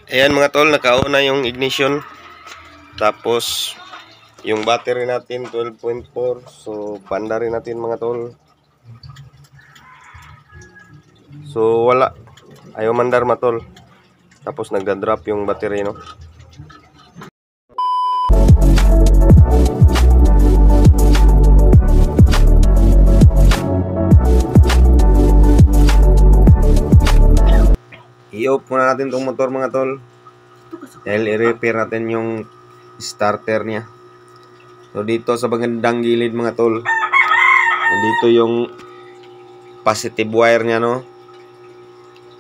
Ayan mga tol, nakauna yung ignition. Tapos yung battery natin 12.4. So banda rin natin mga tol. So wala, ayaw mandar matol. Tapos nagda-drop yung battery, no. I-off muna natin tong motor mga tol, dahil i-repair natin yung starter niya. So dito sa magandang gilid mga tol, nandito yung positive wire niya, no.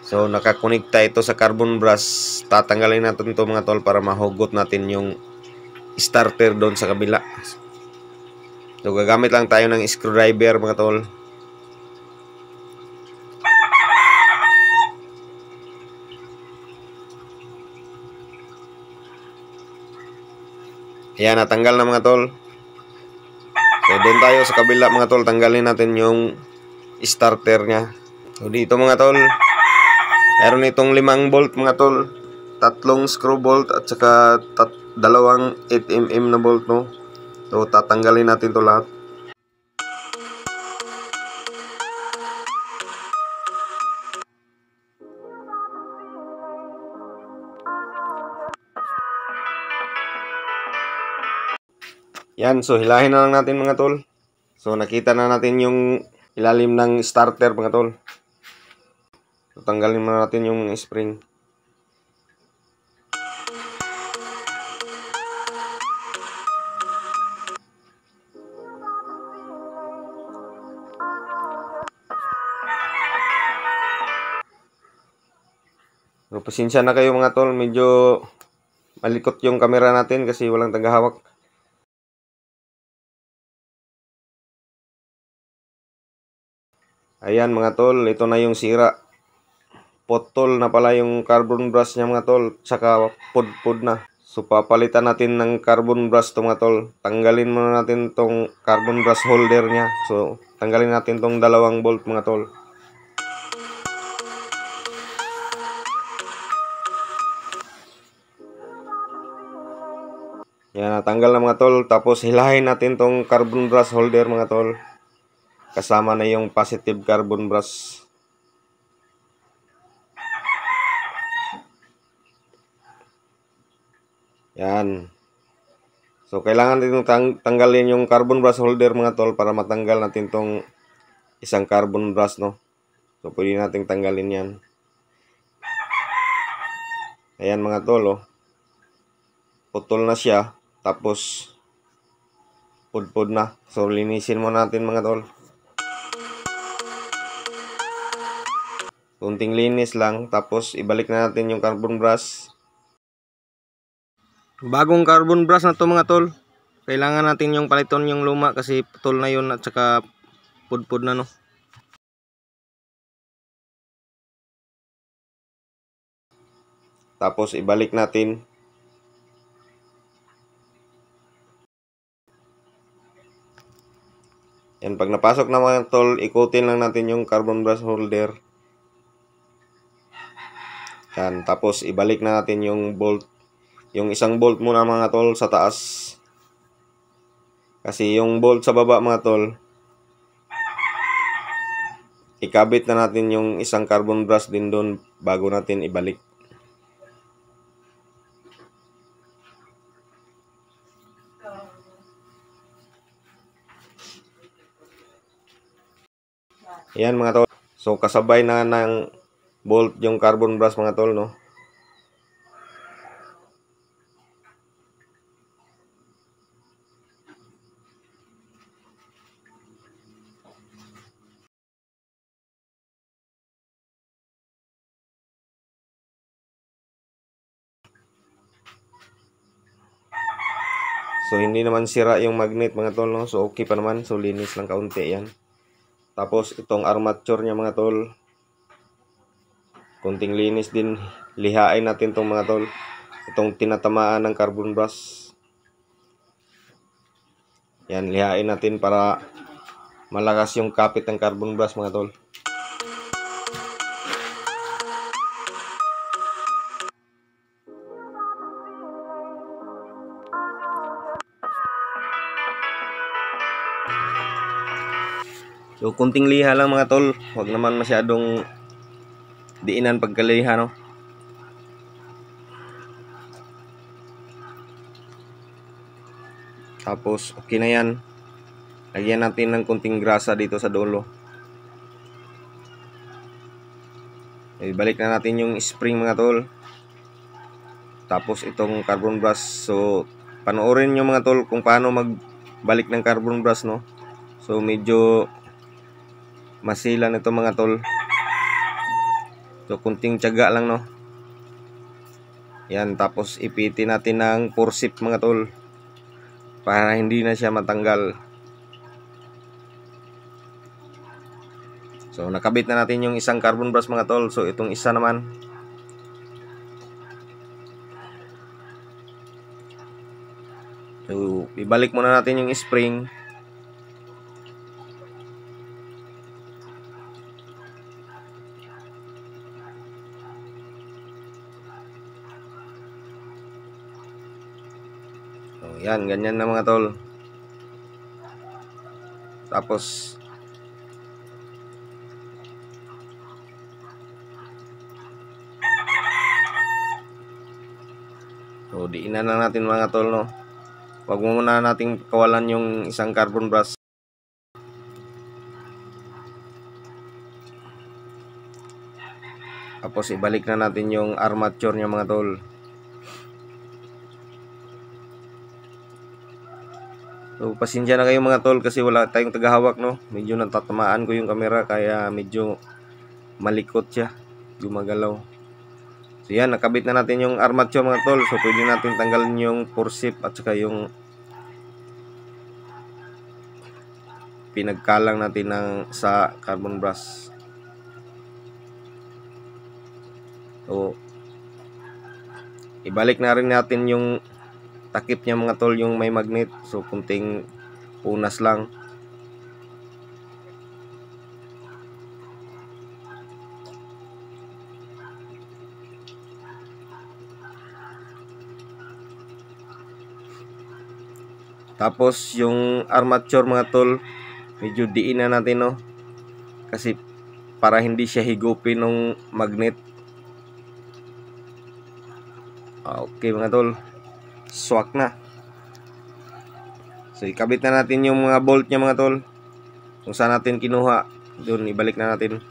So nakakonekta ito sa carbon brush. Tatanggalin natin ito mga tol para mahugot natin yung starter doon sa kabila. So gagamit lang tayo ng screwdriver mga tol. Ayan, natanggal na mga tol. So doon tayo sa kabila mga tol, tanggalin natin yung starter nya. So dito mga tol, meron itong 5 bolt mga tol, 3 screw bolt at saka 2 8mm na bolt, no. So tatanggalin natin to lahat. Yan, so hilahin na lang natin mga tol. So nakita na natin yung ilalim ng starter mga tol. So tanggalin muna natin yung spring. So pasensya na kayo mga tol, medyo malikot yung camera natin kasi walang tagahawak. Ayan mga tol, ito na yung sira. Potol na pala yung carbon brush niya mga tol, saka pudpud na. So papalitan natin ng carbon brush to mga tol. Tanggalin muna natin tong carbon brush holder niya. So tanggalin natin tong 2 bolt mga tol. Yan, natanggal na mga tol. Tapos hilahin natin tong carbon brush holder mga tol. Kasama na yung positive carbon brush. Yan. So kailangan din tanggalin yung carbon brush holder mga tol para matanggal natin tong isang carbon brush, no. So pwede nating tanggalin yan. Ayan mga tol, oh. Putol na siya. Tapos pudpud na. So linisin mo natin mga tol. Kunting linis lang. Tapos ibalik na natin yung carbon brush. Bagong carbon brush na to mga tol. Kailangan natin yung paliton yung luma kasi putol na yun at saka pudpud na, no. Tapos ibalik natin. Yan, pag napasok na mga tol, ikutin lang natin yung carbon brush holder. Yan, tapos ibalik na natin yung bolt. Yung isang bolt muna mga tol sa taas. Kasi yung bolt sa baba mga tol, ikabit na natin yung isang carbon brush din doon bago natin ibalik. Ayan mga tol. So kasabay na ng bolt yung carbon brush mga tol, no. So hindi naman sira yung magnet mga tol, no. So okay pa naman. So linis lang kaunti yan. Tapos itong armature nya mga tol, kunting linis din. Lihain natin tong mga tol, itong tinatamaan ng carbon brush. Yan, lihain natin para malakas yung kapit ng carbon brush mga tol. So kunting liha lang mga tol, wag naman masyadong diinan pagkaliha, no. Tapos okay na yan. Lagyan natin ng kunting grasa dito sa dulo. Ibalik na natin yung spring mga tol. Tapos itong carbon brush. So panoorin nyo mga tol kung paano magbalik ng carbon brush, no. So medyo masilan ito mga tol. So kunting tiyaga lang, no. Yan, tapos ipitin natin ng forsip mga tol para hindi na siya matanggal. So nakabit na natin yung isang carbon brush mga tol. So itong isa naman, so ibalik muna natin yung spring. So yan, ganyan na mga tol. Tapos so diinan na natin mga tol, no. Wag mo muna nating kawalan yung isang carbon brush. Tapos ibalik na natin yung armature niya mga tol. So pasensya na kayo mga tol kasi wala tayong tagahawak, no. Medyo natatamaan ko yung camera kaya medyo malikot siya, gumagalaw. So yan, nakabit na natin yung armature mga tol. So pwede natin tanggalin yung forsip at saka yung pinagkalang natin sa carbon brush. So ibalik na rin natin yung takip niya mga tol, yung may magnet. So kunting punas lang. Tapos yung armature mga tol, medyo diin na natin, no, kasi para hindi siya higupin ng magnet. Okay mga tol, swak na. So ikabit na natin yung mga bolt niya mga tol. Kung saan natin kinuha, doon ibalik na natin.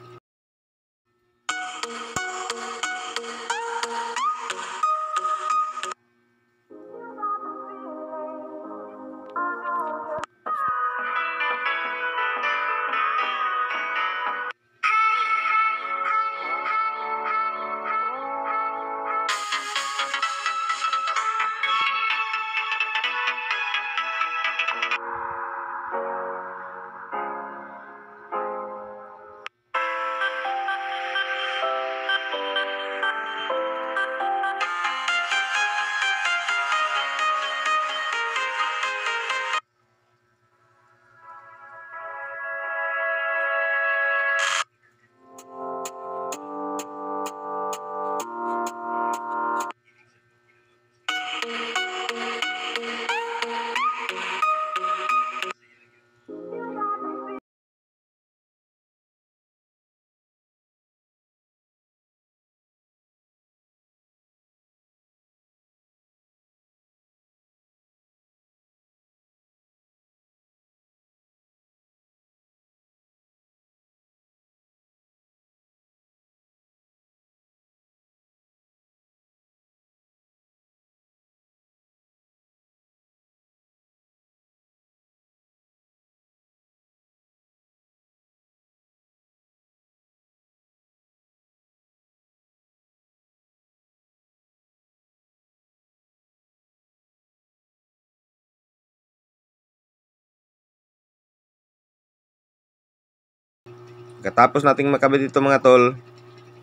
Katapos nating makabit ito mga tol,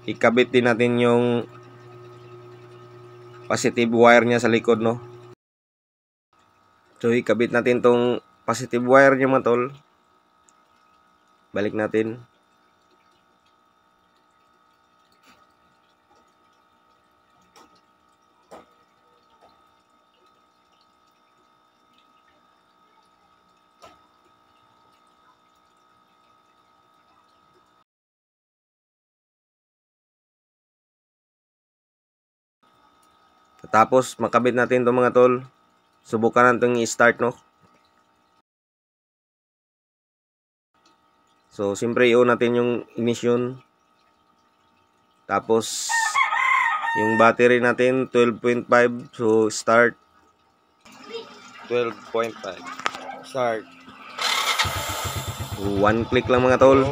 ikabit din natin yung positive wire niya sa likod, no. So ikabit natin tong positive wire niya mga tol. Balik natin. Tapos makabit natin 'to mga tol. Subukan natin i-start, no. So siyempre i-on natin yung ignition. Tapos yung battery natin 12.5. So start. 12.5. Start. One click lang mga tol.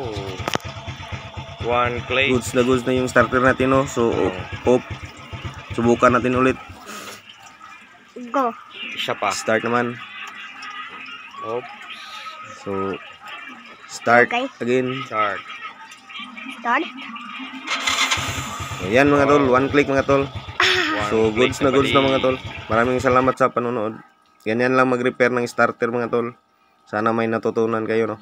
One click. Goods na yung starter natin, no. So off. Subukan natin ulit. Go. Isa pa. Start naman. Oops. So start Okay. again. Start. Start. So, yan mga tol, one click mga tol. So One goods click na mali. mga tol. Maraming salamat sa panonood. Ganyan lang mag-repair ng starter mga tol. Sana may natutunan kayo, no.